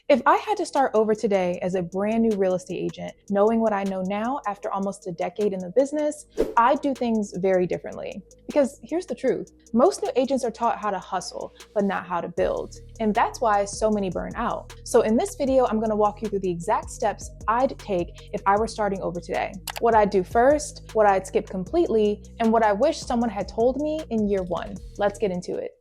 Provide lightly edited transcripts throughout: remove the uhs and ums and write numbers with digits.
If I had to start over today as a brand new real estate agent, knowing what I know now after almost a decade in the business, I'd do things very differently. Because here's the truth, most new agents are taught how to hustle, but not how to build. And that's why so many burn out. So in this video, I'm gonna walk you through the exact steps I'd take if I were starting over today. What I'd do first, what I'd skip completely, and what I wish someone had told me in year one. Let's get into it.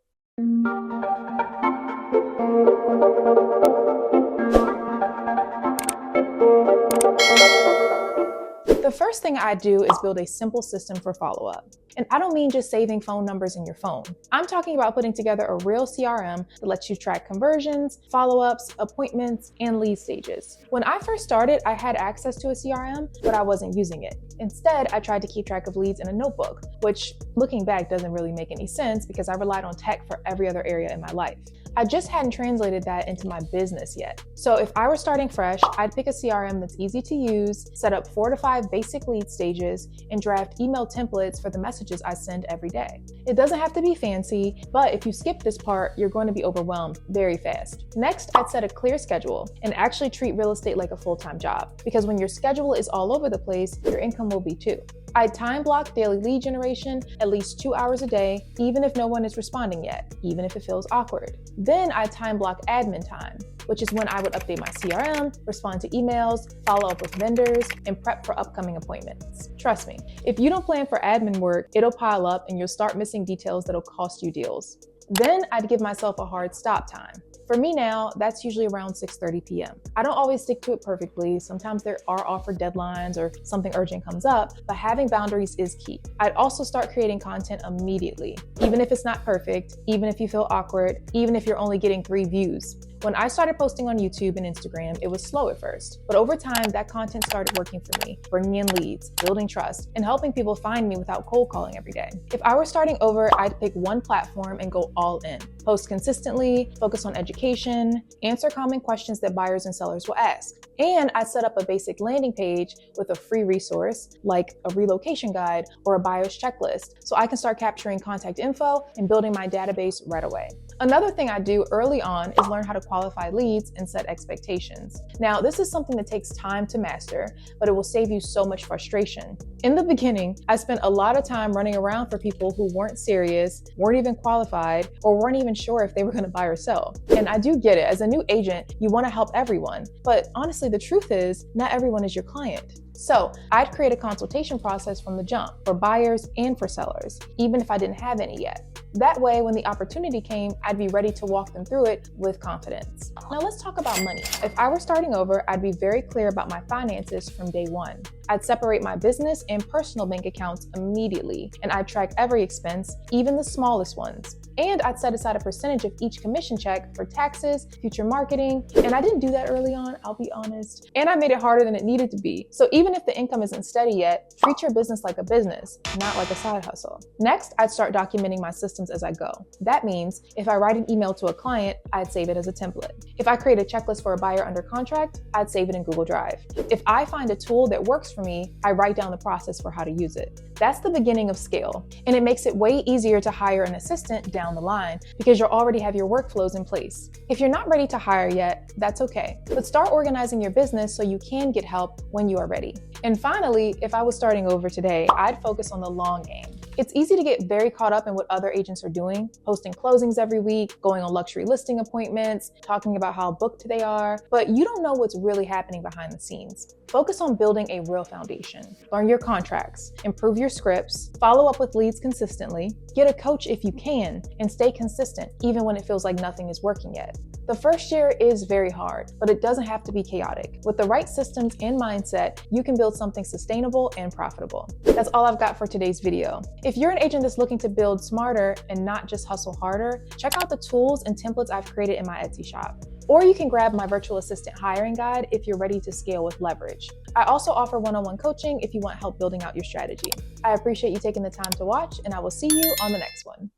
The first thing I do is build a simple system for follow-up. And I don't mean just saving phone numbers in your phone. I'm talking about putting together a real CRM that lets you track conversions, follow-ups, appointments, and lead stages. When I first started, I had access to a CRM, but I wasn't using it. Instead, I tried to keep track of leads in a notebook, which looking back doesn't really make any sense because I relied on tech for every other area in my life. I just hadn't translated that into my business yet. So if I were starting fresh, I'd pick a CRM that's easy to use, set up 4 to 5 basic lead stages, and draft email templates for the messages I send every day. It doesn't have to be fancy, but if you skip this part, you're going to be overwhelmed very fast. Next, I'd set a clear schedule and actually treat real estate like a full-time job, because when your schedule is all over the place, your income will be too. I time block daily lead generation at least 2 hours a day, even if no one is responding yet, even if it feels awkward. Then I time block admin time, which is when I would update my CRM, respond to emails, follow up with vendors, and prep for upcoming appointments. Trust me, if you don't plan for admin work, it'll pile up and you'll start missing details that'll cost you deals. Then I'd give myself a hard stop time. For me now, that's usually around 6:30 p.m. I don't always stick to it perfectly. Sometimes there are offered deadlines or something urgent comes up, but having boundaries is key. I'd also start creating content immediately, even if it's not perfect, even if you feel awkward, even if you're only getting 3 views. When I started posting on YouTube and Instagram, it was slow at first, but over time, that content started working for me, bringing in leads, building trust, and helping people find me without cold calling every day. If I were starting over, I'd pick one platform and go all in. Post consistently, focus on education, answer common questions that buyers and sellers will ask. And I'd set up a basic landing page with a free resource like a relocation guide or a buyer's checklist so I can start capturing contact info and building my database right away. Another thing I do early on is learn how to qualify leads and set expectations. Now, this is something that takes time to master, but it will save you so much frustration. In the beginning, I spent a lot of time running around for people who weren't serious, weren't even qualified, or weren't even sure if they were going to buy or sell. And I do get it. As a new agent, you want to help everyone. But honestly, the truth is, not everyone is your client. So I'd create a consultation process from the jump for buyers and for sellers, even if I didn't have any yet. That way, when the opportunity came, I'd be ready to walk them through it with confidence. Now let's talk about money. If I were starting over, I'd be very clear about my finances from day one. I'd separate my business and personal bank accounts immediately, and I'd track every expense, even the smallest ones. And I'd set aside a percentage of each commission check for taxes, future marketing, and I didn't do that early on, I'll be honest. And I made it harder than it needed to be. So even if the income isn't steady yet, treat your business like a business, not like a side hustle. Next, I'd start documenting my systems as I go. That means if I write an email to a client, I'd save it as a template. If I create a checklist for a buyer under contract, I'd save it in Google Drive. If I find a tool that works for me, I write down the process for how to use it. That's the beginning of scale, and it makes it way easier to hire an assistant down the line because you already have your workflows in place. If you're not ready to hire yet, that's okay, but start organizing your business so you can get help when you are ready. And finally, if I was starting over today, I'd focus on the long game. It's easy to get very caught up in what other agents are doing, posting closings every week, going on luxury listing appointments, talking about how booked they are, but you don't know what's really happening behind the scenes. Focus on building a real foundation. Learn your contracts, improve your scripts, follow up with leads consistently, get a coach if you can, and stay consistent even when it feels like nothing is working yet. The first year is very hard, but it doesn't have to be chaotic. With the right systems and mindset, you can build something sustainable and profitable. That's all I've got for today's video. If you're an agent that's looking to build smarter and not just hustle harder, check out the tools and templates I've created in my Etsy shop. Or you can grab my virtual assistant hiring guide if you're ready to scale with leverage. I also offer one-on-one coaching if you want help building out your strategy. I appreciate you taking the time to watch, and I will see you on the next one.